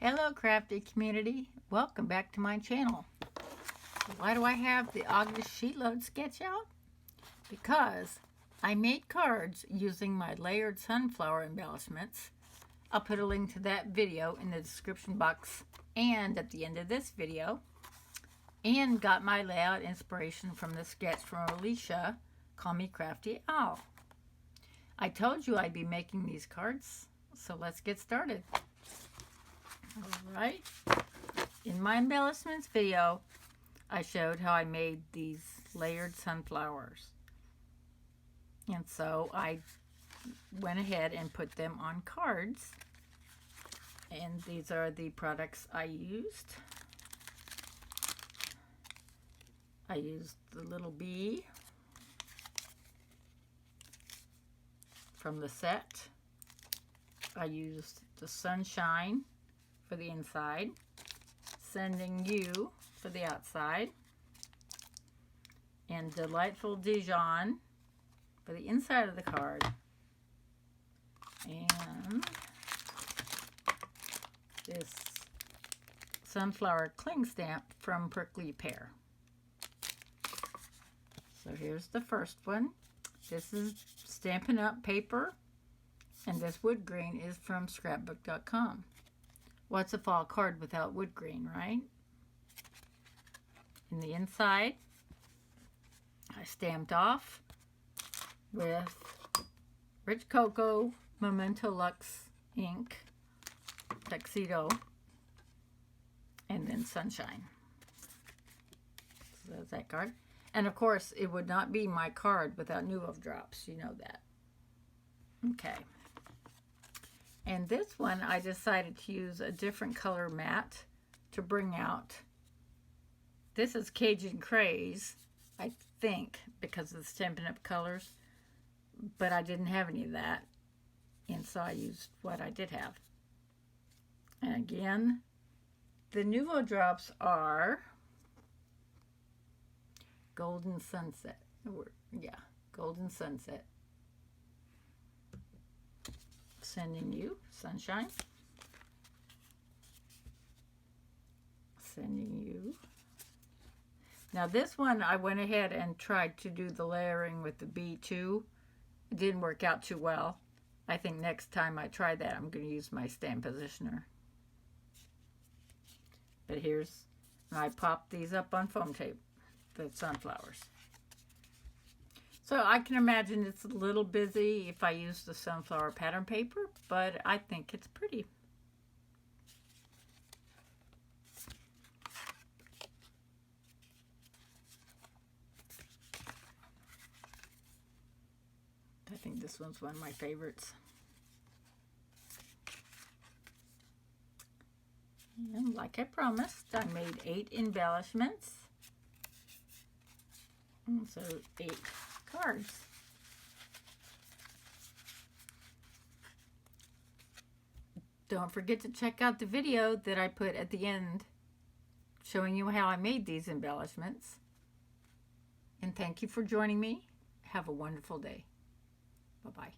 Hello Crafty community, welcome back to my channel. Why do I have the August Sheetload sketch out? Because I made cards using my layered sunflower embellishments. I'll put a link to that video in the description box and at the end of this video. And got my layout inspiration from the sketch from Alicia, Call Me Crafty Owl. I told you I'd be making these cards, so let's get started. Alright, in my embellishments video, I showed how I made these layered sunflowers. And so I went ahead and put them on cards. And these are the products I used. I used the little bee from the set. I used the sunshine for the inside, sending you for the outside, and delightful Dijon for the inside of the card, and this sunflower cling stamp from Prickly Pear. So here's the first one. This is Stampin' Up paper, and this wood grain is from scrapbook.com. What's a fall card without wood grain, right? In the inside, I stamped off with Rich Cocoa Memento Luxe ink, Tuxedo, and then Sunshine. So that's that card. And of course, it would not be my card without Nuvo drops. You know that. Okay. And this one, I decided to use a different color matte to bring out. This is Cajun Craze, I think, because of the Stampin' Up colors. But I didn't have any of that. And so I used what I did have. And again, the Nuvo drops are Golden Sunset. Yeah, Golden Sunset. Sending you Sunshine. Sending you. Now this one I went ahead and tried to do the layering with the bee too. It didn't work out too well. I think next time I try that I'm going to use my stamp positioner. But here's, I popped these up on foam tape, the sunflowers. So I can imagine it's a little busy if I use the sunflower pattern paper, but I think it's pretty. I think this one's one of my favorites. And like I promised, I made 8 embellishments. And so 8 cards. Don't forget to check out the video that I put at the end showing you how I made these embellishments. And thank you for joining me. Have a wonderful day. Bye-bye.